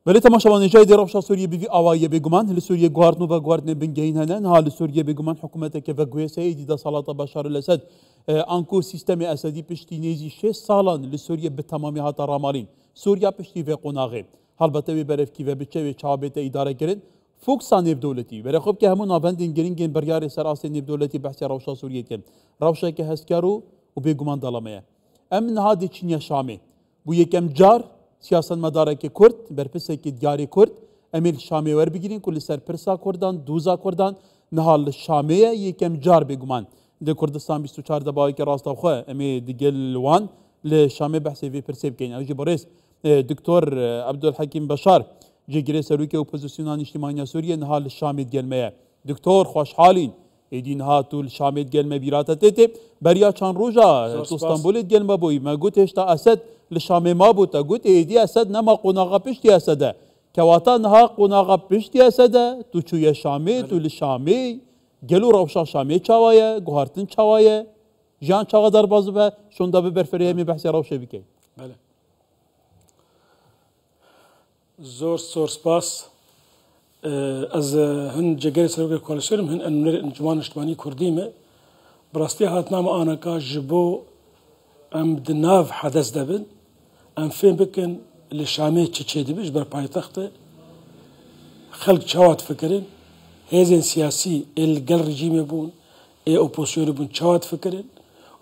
ولی تماشاوان جای روشا سوریه بیوی آوایی بگمان هل سوریه گواردن و گواردن بنگهین هنن حال سوریه بگمان حکومت که وگوی سیدی دا سالات بشار الاسد آنکو سیستم اسدی پشتی نیزی 6 سالان لسوریه به تمامی هات رامالین سوریا پشتی و قناغه البته به برفکی و بچه و چابت اداره کرد فوکسان نف دولتی ولی خب که همون آبندین گرینگن بریار سراس نف دولتی بحث روشا سوریه کن روشا که هستکارو و بگمان دلمه امن هادی چینیا شامی بو یکم جار سیاست مداره که کرد برپسه که دیاری کرد امیل شامی ور بگیرین کل سر پرسا کردن دوزا کردن نهال شامی یکم جار بگمان ده کردستان 24 دبایی که راست خواه امی دیگل وان لشامی بحثی وی پرسیب کن اوجی بریس دکتر عبدالحکیم بشار جگری سروکی اپوزیسیونان اجتماعی سوریه نهال شامی گلمه دکتر خوشحالین ایدین ها طول شامی گلمه بیرات تیتی بریا چند روزا تو استانبول گلمه بوی ما گوت هشتا اسد لشامی ما بوتا گوت ایدی اسد نما قناغا پشتی اسده کواتا نها قناغا پشتی اسده تو چوی شامی تو لشامی گلو روشا شامی چاوایه گوهرتن چاوایه جان چاوا در بازو به شوندا به برفریه می بحثی روشه بکی بله زور سپاس از هن جگری سروک کوالیسیون هن انجمن اجتماعی کردیمه براستی هاتنامه آنکا جبو ام دناف حدث دبن ام فين بكن لشامي تشي دبش بر بايتخت خلق چوات فكرين هيزن سياسي القل رجيم بون اي اوبوسيون بون چوات فكرين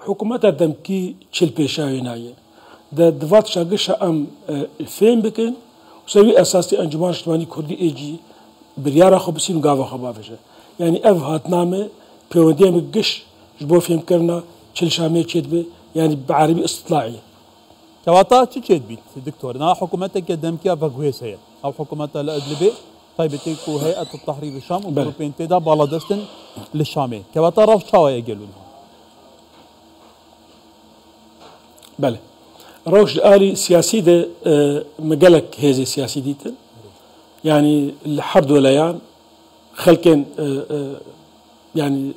حكومات دمكي تشيل بيشاوي نايه دا دفات شاقشا ام فين بكن وسوي اساسي انجمان اجتماعي كردي ايجي بريارا خبسين وقاوا خبافشه يعني اف هاتنامه بيوديم قش جبو فهم كرنا تشيل شامي تشيد يعني بعربي استطلاعي كواتا تشيد بيت دكتور نا حكومتك دمكيا فغويسه او حكومتها الادلبي طيبتي كو هيئه التحرير الشام وبروبين تيدا بالادستن للشامي كواتا روش شاويه يقولون بله روش آلي سياسي ده مقالك هذه سياسي ديتن يعني الحرد وليان خلكن يعني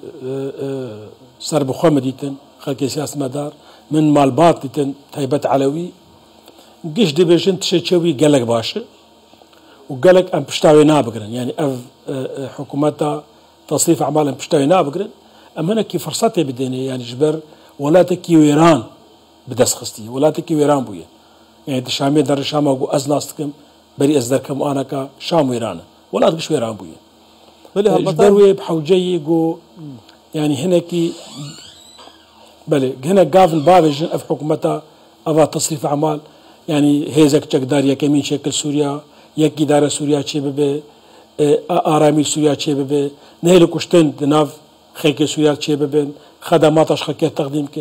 سرب خام ديتن خلك سياسة مدار من مالبات ديتن تايبت علوي قش دي بيجن تشتشوي قالك باشا وقالك ام بشتاوي نابقرن يعني اف حكومتها تصريف اعمال ام بشتاوي نابقرن اما انا كي فرصتي بديني يعني جبر ولا تكي ويران بدس خستي ولا تكي ويران بويا يعني الشامي در الشام اقو ازناستكم بري ازدركم انا كا شام ويران ولا تقش ويران بويا جبروي بحوجي جو يعني هنا كي بله هنا قافل بابجن اف حكومتها افا تصريف اعمال يعني هيزك تقدر يا كمين شكل سوريا يك إدارة سوريا شبابه آرامي سوريا شبابه نهيل كشتن دناف خيك سوريا شبابه خدماتش خيك تقديم ك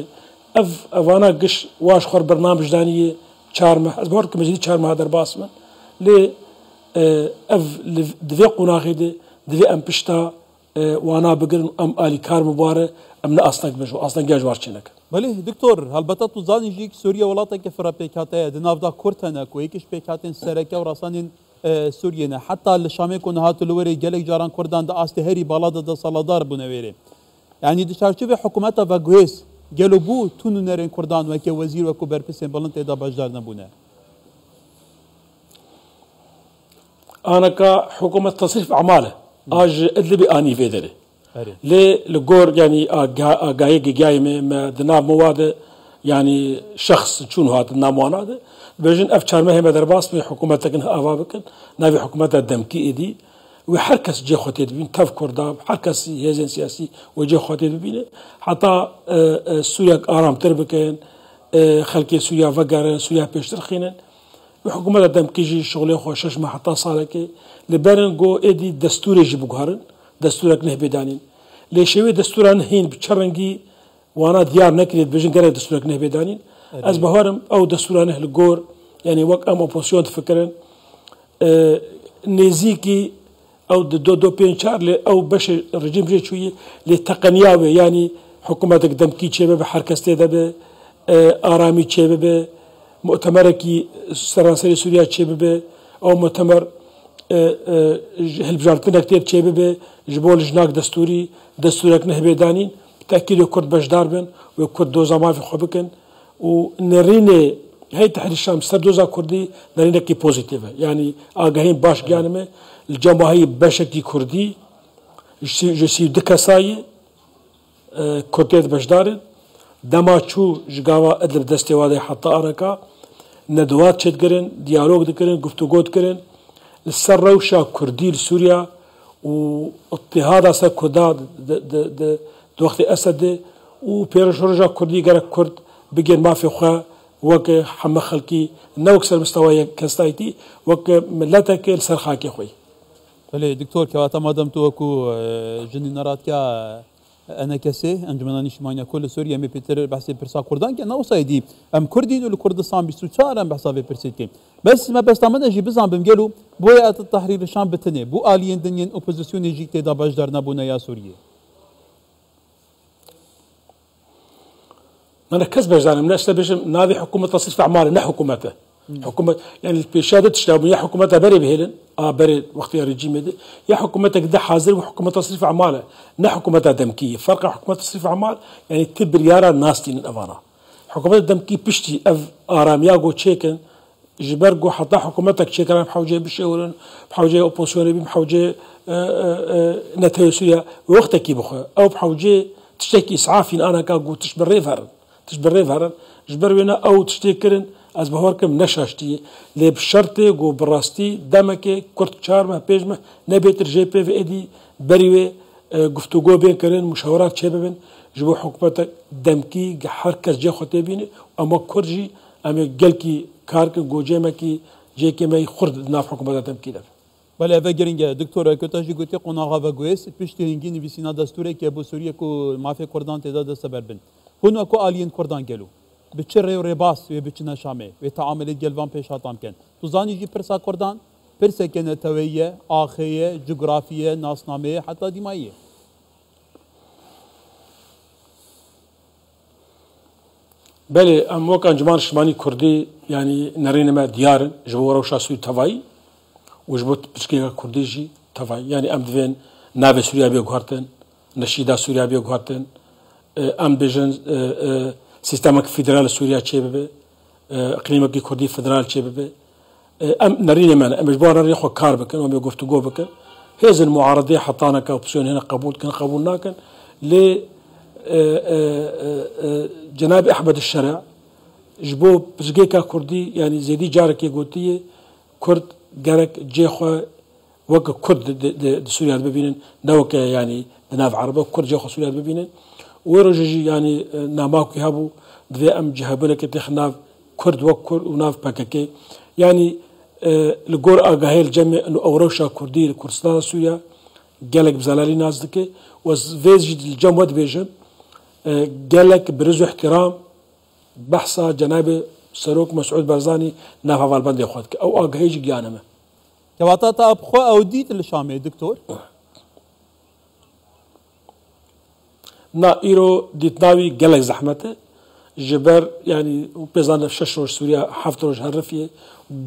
أفانا قش واش خور برنامج دانية شارمه أزبور كمجدي شارمه هذا باسمن ل دفي قناخيده دفي أم بشتا وانا بقرن أم آلي كار مبارة أم نأصنك بجو أصلا جاجوار شنك بله دكتور البته تو زانی جیک سوریه ولاته که فرا پیکاته دناف دا کورتنه کو یکیش پیکاتن سرکه و راسانین سوریه نه حتی الشامه کنه هات لوری گلک جاران کردان دا است هری بالا دا سالادار بنویره یعنی دچارچوب حکومت و گویس گلو بو تونو نرین کردان و که وزیر و کو برپسین بلند دا بجدار نبونه انا كحكومه تصريف اعماله اج ادلبي اني فيدري ليه لجور يعني جاي ما دنا مواد يعني شخص شنو هذا الناموان هذا بيجن افشار ما هي مدرباس في حكومتك انها افابك نافي حكومتها الدمكي ايدي وحركس جي خوتي بين تفكر دا حركس هيزن سياسي وجي خوتي بين حتى سوريا ارام تربكن خلكي سوريا فقر سوريا بيشتر خينن وحكومه الدمكي جي شغله خوشش ما حتى صالك لبرن جو ايدي دستور يجي بقهرن دستورك نه بدانين ليشوي دستوران هين بچرنگي وانا ديار نكريت بجن قرا دستورك نه بدانين از بهارم او دستوران الجور يعني وق ام اوبوزيون تفكرن نزيكي او دو بينشار او باش الرجيم جي شويه لتقنياوي يعني حكومتك دمكي تشبه بحركه ده ارامي تشبه مؤتمركي سراسري سوريا تشبه او مؤتمر هلبجارتنا كتير تشبه جبول جناك دستورك نهبي دانين بالتأكيد يكرد بجدار بن ويكرد دو زمان في خبكن ونريني هي تحرير الشام سردوزا كردي نرينكي بوزيتيفه يعني آگاهين باش جانمه الجماهير بشكي كردي جسي دكساي كرديت بشدارن دما چو جگاوا ادلب دسته واده حتى آرکا ندوات چد کرن دیالوگ دکرن گفتگو کرن لسر روشا كردي لسوريا واضطهاد أسد كرداد د وقت أسد وبيرش رجع كردي جرك كرد بيجن ما في خا وك حم خلقي نوكسر مستوى كستايتي وك ملتك السرخاكي خوي. بله دكتور كواتا مادام توكو جني نرات كا أنا كسي أنجمنا نشمانيا كل سوريا مي بيتر بحسي برسا كردان كنا وصايدي أم كردين والكردستان بيستو شارن بحسا في برسيتين بس ما بس تمنا جي بزعم بمجلو بويا التحرير الشام بتني بو آليين دنيا أوبوزيسيون يجي تدا بجدار نبونا يا سوريا. أنا كسب بجدار من أشتى بيجم نادي حكومة تصرف أعمال نه حكومته حكومة يعني البيشادة تشتغل يا حكومتها بري بهيلن بري وقت الرجيم ده يا حكومتك ده حاضر وحكومة تصريف أعماله نه حكومتها دمكية فرق حكومة تصريف أعمال يعني تبر يارا الناس تين الأفانا حكومة الدمكية بشتي أف آرامياغو تشيكن جبرجو حتى حكومتك تشيكن بحوجة بشيورن بحوجة أوبوسيون بحوجة نتيجة وقتك يبخ أو بحوجة تشتكي إسعافين أنا كاغو تشبر ريفرن جبر وينا أو تشتكرن از بهاركم نشاشتي لي بشرطي جو براستي دمك كرت چارمه بيجمه نبيتر جي بي في ادي بريوي گفتگو بين كرن مشاورات چبن جو حكومتك دمكي هركز جه خوته بيني اما كرجي اما گلكي كارك گوجمكي جي كمي خرد ناف حكومت دمكي ده بله وگرینگه دکتر کتاجی گوتی قناغا و گویس پشتینگی نویسینا دستوره که بو سوریه کو مافی کردان تعداد سبب بن هنو کو آلین کردان گلو بچره و رباس و بچنا شامه و تعامل جلوان پیش هاتام کن تو زانی جی پرسا کردان پرسه کنه تویه آخیه جغرافیه ناسنامه حتی دیماییه بله ام وقت انجمان شمانی کردی یعنی نرین ما دیارن جوورا و شاسوی توایی و جبوت بشکیه کردی جی توایی یعنی ام دوین ناو سوریا بیو گهارتن نشیده سوریا بیو گهارتن ام بیجن سیستمك فيدرال سوريا تشيبه اقليمك كردي فيدرال تشيبه ام نرينا معنا ام جبار نريخو كاربك ام يقفتو بك هذه المعارضه حطانا كاوبسيون هنا قبول كان قبولنا كان ل جناب احمد الشرع جبو بزقيكا كردي يعني زيدي جارك يقولتي كرد جارك جيخو وك كرد سوريا ببينن دوك يعني بناف عربه كرد جيخو سوريا ببينن ورجي يعني ناماك هابو دفي ام جهابنا كتخ ناف كرد وكرد وناف باكاكي يعني لقور اغاهي الجمع انه اوروشا كردي لكردستان سوريا قالك بزلالي ناس دكي وفيز الجمع ود بيجن قالك برزو احترام بحثا جناب سروك مسعود برزاني ناف فالبندي اخواتك او اغاهي جي قيانما كواتاتا ابخو او ديت الشامي دكتور نا ايرو ديتناوي قالك زحمته جبر يعني وبيزان شش روج سوريا حفت روج هرفيه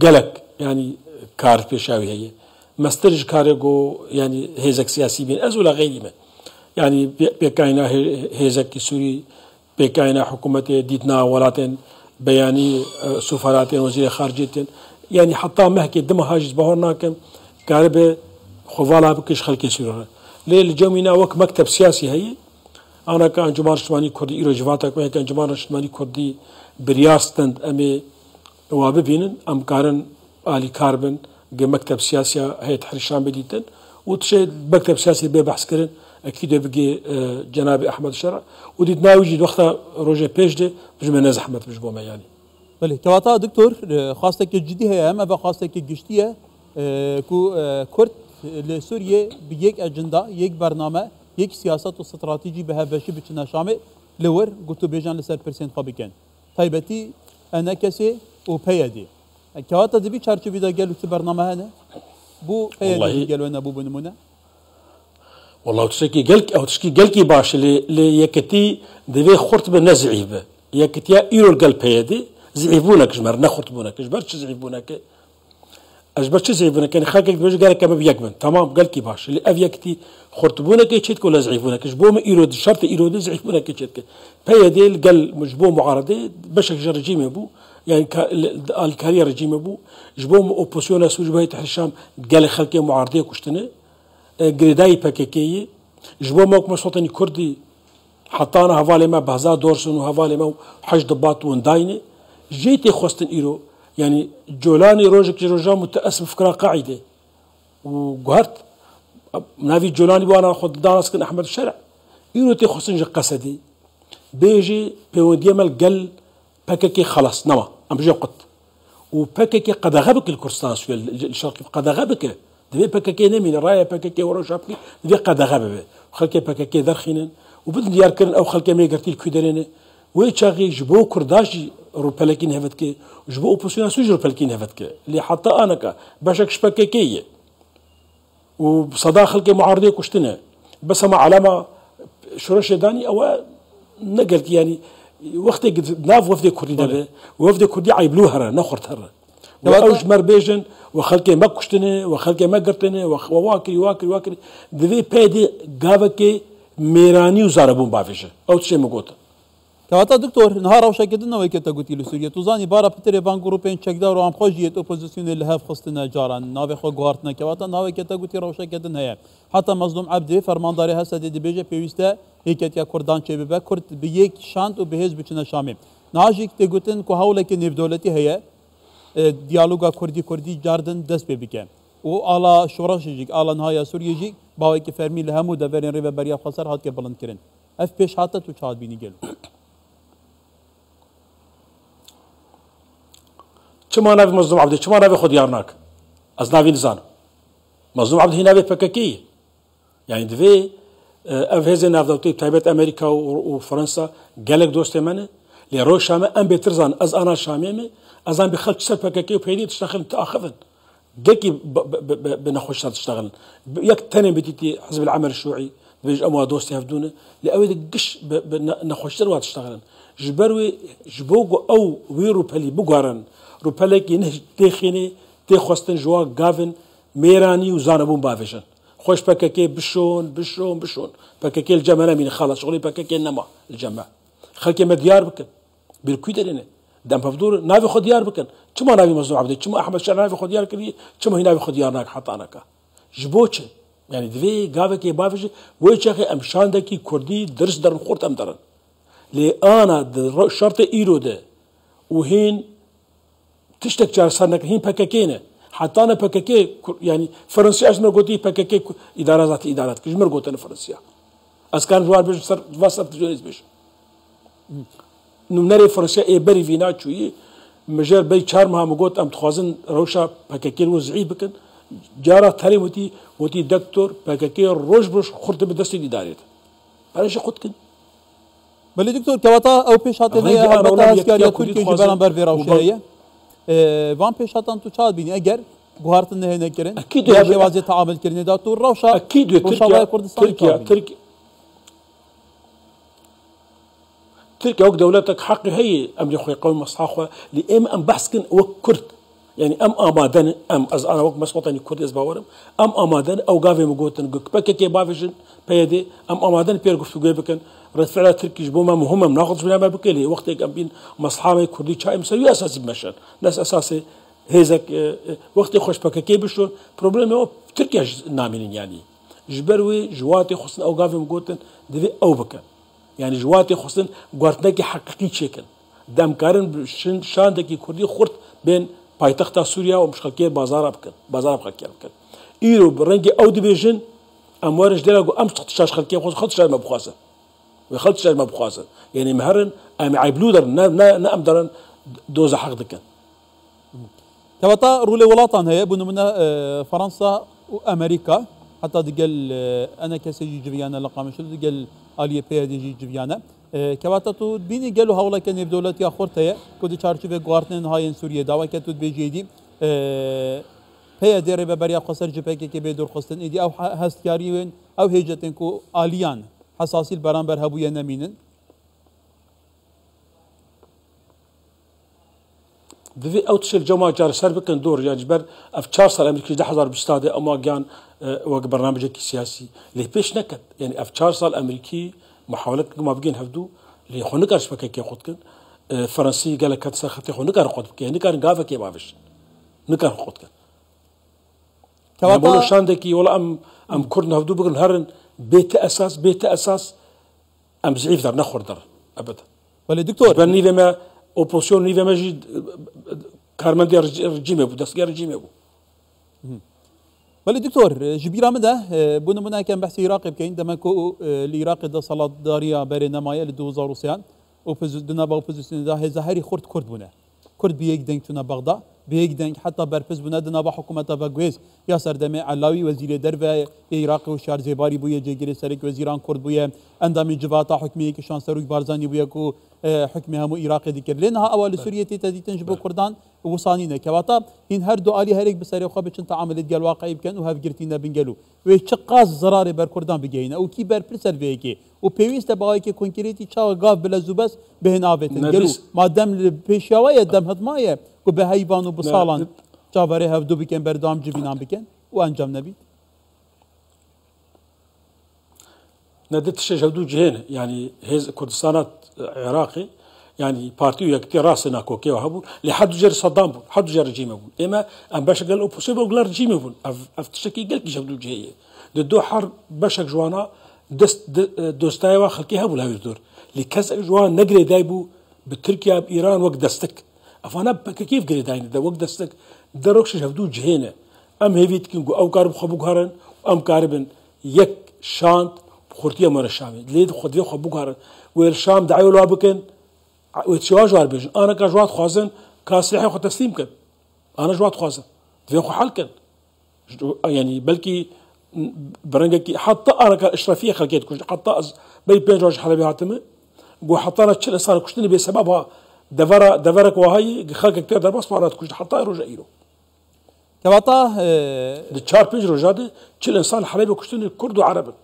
قالك يعني كار بيشاوي هي مسترج كاريغو يعني هيزك سياسي بين ازولا غيري ما يعني بكاينا هيزك سوري بكاينا حكومه ديتنا ولاتن بياني سفارات وزير خارجيه يعني حتى مهكي دم هاجز بهورناكم قارب خوالا بكش خلكي سوريا ليل جمينا وك مكتب سياسي هي أنا كأنجمان اجتماعي كردي إيرو جواتك وهي كأنجمان اجتماعي كردي برياستند أمي واببينن أم كارن آلي كاربن جي مكتب سياسي هي تحرير الشام بديتن وتشي مكتب سياسي ببحث كرن أكيد بيجي جناب أحمد الشرع وديت ناويجي وقتها روجي بيجدي بجمع ناز أحمد بجبوما يعني. بله كواتا دكتور خاصة كجدي هي أما خاصة كجشتية كو كرد لسوريا بيجيك أجندة يك برنامج یک سیاست و استراتژی به هفشی بچنا شامه لور گوتو بیجان لسر پرسنت خابی کن تایبتی انا کسی و پیادی که هات دبی چارچوبی دا گلو تی برنامه هنه بو پیادی گلو انا بو بنمونه والله تشكي قلك او تشكي قلكي باش لي يكتي دبي خرط بنزعيبه يكتي ايرو القلب هيدي زعيبونك جمر نخرط بونك جبرش زعيبونك اجبر چه زعيفونا كان خاكك بيجي قال كما بيكمن تمام قال كي باش اللي افيكتي خرطبونا كي تشيتك ولا زعيفونا كجبوم ايرود شرط ايرود زعيفونا كي تشيتك بيديل قال مجبوم معارضه باش رجيم ابو يعني الكارير رجيم ابو جبوم اوبوسيون سوجبه تحت الشام قال خلكي معارضه كشتنه جريداي باكيكي جبوم موك مسوطني كردي حطانا هفالي ما بهزا دورسون وهفالي ما حج ضباط وندايني جيتي خوستن ايرو يعني جولاني روجك جروجا متأسف فكرة قاعدة وقهرت نافي جولاني وانا خد دانس كن احمد الشرع ايرو تي خوستن جا قصدي بيجي بيودي مال قل باكاكي خلاص نما ام بيجي قط وباكاكي قد غبك الكرستان شويه الشرقي قد غبك دبي باكاكي نمين رايا باكاكي ورا شابكي دبي قد غبه خلكي باكاكي درخينن وبدن ديار كرن او خلكي ما قرتي الكودرين ويتشاغي جبو كرداجي روبلكين هفتك جبو اوبوسيون سوج روبلكين هفتك اللي حتى انا باشك شبككيه وصدا خلكي معارضه كشتنا بس ما علامه شرش داني او نقلت يعني وقت ناف وفد كردي دابا وفد كردي عيبلوها نخرتها واوج مربيجن وخلكي ما كشتنا وخلكي ما قرتنا وواكري دبي بيدي غافكي ميراني وزاربون بافيشه او تشي مقوته كواتا دكتور نهار او شكدنا ويكتا قلتي لسوريا توزاني بارا بتري بان جروبين تشكدا رو ام خوجيت اوبوزيسيون اللي هاف خصتنا جاران نافي خو غارتنا كواتا ناوي كتا قلتي رو شكدنا هي حتى مظلوم عبدي فرمانداري هسه دي بيجي بيوستا هيكتيا كردان تشي ببا كرد بيك شانت وبهز بچنا شامي ناجيك تيغوتن كو هاولك نيف دولتي هي ديالوغا كردي جاردن دس بيبكه و على شوراشيجيك على نهايه سوريجيك باوي فرمي لهمو دبرين ريبا بريا خسر هات بلند كرين اف بيش حتى تو تشاد بيني قالوا كما نبي مظلوم عبدي كما نبي خد يارناك از نبي نزان مظلوم عبدي هنا بفككي يعني دفي اف هزي نافدوتي تايبت امريكا وفرنسا قالك دوست منه لروي شامي ام بترزان از انا شامي از ام بخلق سر فككي وبيدي تشتغل تاخذن قلكي بنخش تشتغل ياك تاني بديتي حزب العمل الشيوعي بيج اموا دوستي هفدونه لاود قش نخش تشتغل جبروي جبوغو او ويرو بالي بوغارن روبلك ينهج تخيني تخوستن جوا غافن ميراني وزانبون بافيشن خوش بكاكي بشون بكاكي الجماعه من خلاص شغلي بكاكي نما الجماعه خلكي مديار بكن بالكويدرين دام بفدور نافي خد ديار بكن كما نافي مظلوم عبدي كما احمد شرع نافي خد ديار كلي كما هنا نافي خد ديارناك حطانك جبوتش يعني دفي غافكي بافيش ويشاخي امشاندكي كردي درس درن خورت ام درن لي انا شرط ايروده وهين تشتك جار صارنك هين باكاكينه حتى انا باكاكي يعني فرنسيا اجمر قلتي باكاكي ادارات كجمر قلت انا فرنسيا اسكان جوار بيش صار وصل تجونيز بيش نمنري فرنسيا اي بري فينا شوي مجال بي چار مها مقوت ام تخوازن روشا باكاكي وزعي بكن جارة تاري وتي دكتور باكاكي روش بروش خرط بدستي اداريت علاش خدكن بلي دكتور كواتا او بيش هاتنا البته اسكاريا تركيا جبران بر فيراوشيه وان پیشاتان تو چاد بینی اگر گوهرتن نه نکرین اكيد جوازی تعامل کردن دا تو روشا اكيد تركيا وك دولتك حق هي ام يخوي قوم مصحاخه لام ام بحسكن وكرت يعني ام امادن ام از انا وك مسقطني كرد از باورم ام امادن او غافي مغوتن بككي بافيشن بيدي ام امادن بيرغ في بكن رد فعل تركي جبوما مهم ناخذ بنا بكلي وقت ام بين مصحابي كردي شاي مسوي اساسي بمشان ناس اساسي هيزك وقت خوش بككي بشون بروبليم هو تركيا نامين يعني جبروي جواتي خصن او غافي مغوتن دبي او بكن يعني جواتي خصن غورتنكي حقيقي شكل دام كارن شاندكي كردي خرط بين پایتخت سوریا و مشکل بازار بکن ایرو برنگی او دیویژن اموارش دلگو ام تختشاش خلکی خودش ما بخواسه و خودش ما بخواسه يعني مهرن ام عيبلودر نا ام درن دوز حق دكن كواتا رولي ولاتان هي بنو من فرنسا وامريكا حتى دقل انا كسي جبيانا لقام شو دقل اليه بي دي جبيانا كواتا تو بيني قالوا هولا كان يبدولات يا خورتها كودي تشارشوفي غوارتن هاين سوريا داوا كتود بيجيدي هي ديري ببريا قصر جبهه كي بيدور خستن ايدي او هستياري وين او هيجتن كو اليان حساسي البرامبر هبويا نمينن دفي أو تشيل جماعة جار سر بكن دور يعني جبر أف 4 سال أمريكي 10,000 بستاده أما كان وق برنامجك سياسي ليه بيش نكت يعني أف 4 سال أمريكي محاولة ما بقين هفدو اللي خونك أرش بكي كي خدكن فرنسي قال لك كتسا خطي خونك أرش خدك يعني نكار قافة كي بافش نكار خدكن بقولوا شاندكي ولا أم كردنا هفدو بقول هرن بيت أساس أم زعيف در نخور در أبدا ولی دکتور بني فيما اوبوزيون نيفا ماجد كارماندي رجيمه بو دستگاه رجيمه بو ولی دکتور جبیرا مده بنا كان بحث عراقي بكين دمكو العراق دا صلاة داريا بين نمايا ل 2003 دنا با اوبوزيسيون دا هزهري خرد كرد بنا كرد بيك دنگ تنا بغداد بيك دنگ حتى برفز بنا دنا با حكومه فاغويز يا سردمي علاوي وزير دربه عراق وشار زيباري بويا جيجري سرك وزيران كرد بويا اندامي جباتا حكمي كشان سروك بارزاني بويا كو حكمي همو عراق ذكر لانها اول سوريا تدي جبو كردان وصانينا كواتا ان هر دو الي هريك بسري خو بچن تعامل ديال واقعي بكن وهاف جرتينا بنجلو ويشقاز زرار بر كردان بجينا او كي بر برسرفيكي وبيويست بايكي كونكريتي تشا غاف بلا زوبس بهنافتن جلو ما دام البيشاويه دم هضمايه وبهيبان وبصالان جابري هفدو بكن بردام جبينان بكن وانجام نبي ندت شهدو جهين يعني هز كردستانات عراقي يعني بارتيو يكتي راسنا كوكي وهبو لحد جر صدام بون حد جر رجيم بون اما ام باش قال اوبوسي بون رجيم بون افتشكي قال كي شهدو جهيه دو حرب باشك جوانا دوستايوا خلقي هبو لهاوي دور لكاس جوان نقري دايبو بتركيا بايران وقت دستك افانا كيف قري داين دا وقت دستك دروكش شهدو جهينه ام هيفيت كينغو او كارب خبو هرن ام كاربن يك شانت خورتيه مر الشام ليد خدوي خبو هرن والشام دعيو لو بكن وتشواج واربج انا كجوات خوازن كاسلحه خو تسليم كن انا جوات خوازن في خو حل كن يعني بلكي برنجكي حتى انا كاشرافيه خلقيت كنت حتى بي بيجوج حلبي هاتمه بو حطانا تشل صار كشتني بسببها دفرك وهي خلق كتير درباس مرات كنت حتى رجع يرو كواتا دشار بيج رجاده تشل انسان حلبي كشتني كرد وعرب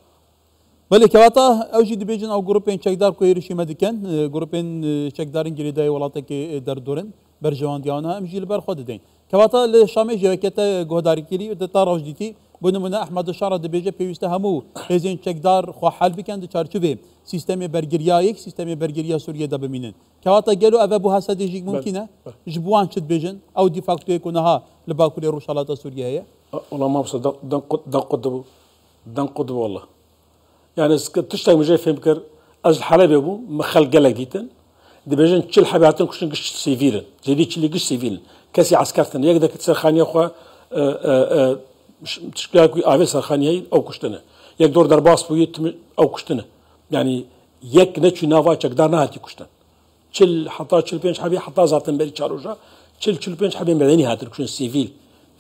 بله كواتا اوجي دبيجن او جروبين چکدار کو يرشيما دكن جروبين چکدارن گريداي ولاتك دردورن برجوان ديانا امجيل بر خود دين كواتا لشامي جوكتا گوداري كيري دتا روجديتي بنمنا احمد الشارع دبيجه بيوسته همو هزين چکدار خو حل بكن چارچوبه سيستم برگريا يك سيستم برگريا سوريا دبمينن كواتا گلو ابو بو حسديجي ممكنه جبوان شد بيجن او دي فاكتو يكونها لباكوري روشالاتا سوريا هي والله ما بصدق دن قدب والله يعني تشتغل مجاي فهم كر أجل حلبي أبو مخل قلق ديتن دبيجن تشيل حبياتن كشن قش سيفيلن جدي تشيل قش سيفيلن كاسي عسكرتن يقدر كتسر خانية أخوة تشكلها كوي آفي سرخانية أو كشتنا يقدر درباس بويت أو كشتنا يعني يك نتشو نافا تقدر نهاتي كشتن تشيل حطا تشيل بينش حبي حطا زاتن بري تشاروجا تشيل بينش حبي مدني هاتن كشن سيفيل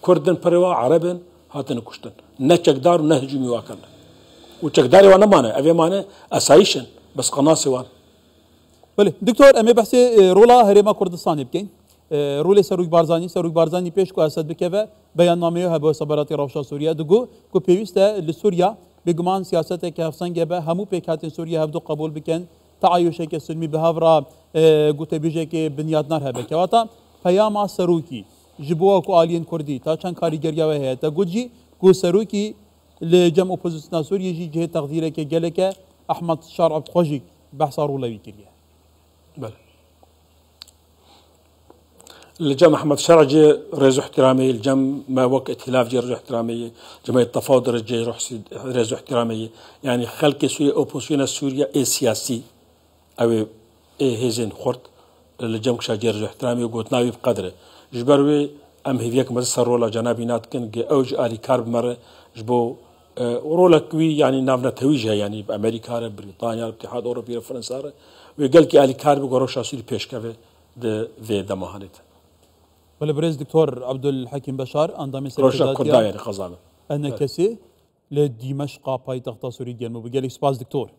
كردن بروا عربن هاتن كشتن نتقدر نهجمي واكن وتقدري وانا مانه ابي مانه اسايشن بس قناصي وان بله دكتور امي بحثي رولا هريما كردستان بكين رولي سروك بارزاني پیش کو اسد بكبه بيان نامه هبو صبراتي روشا سوريا دغو کو بيوسته لسوريا بگمان سياسته كافسان گبه همو پیکات سوريا هبدو قبول بكن تعايش كسلمي بهافرا گوت بيجه كي بنياد نار هبه كواتا پیام سروكي جبوا کو الين كردي تا چن کاريگريا وه تا گوجي کو سروكي لجمع اوبوزيسيون سوريا جي جهه تقديره كجلك احمد شارع خوجي بحث رولوي كريا بله الجمع احمد شارع جي ريزو احترامي الجمع ما وقت ائتلاف جي ريزو احترامي جمعيه التفاوض جي ريزو احترامي يعني خلق سوريا اوبوزيسيون سوريا اي سياسي او اي هيزن خرط الجمع شاجر ريزو احترامي وقلت ناوي بقدره جبروي ام هيفيك مزسر رولا جنابينات كن اوج الي كارب مره جبو ورولك وي يعني نافنا تويجها يعني بامريكا بريطانيا الاتحاد الاوروبي فرنسا وقال كي الي كارب وروشا سوري بيشكافه د في دمهانت والبريز دكتور عبد الحكيم بشار اندامي روشا كردايا قزامه انا كسي لدمشق بايتخت سوريا وبقال سباس دكتور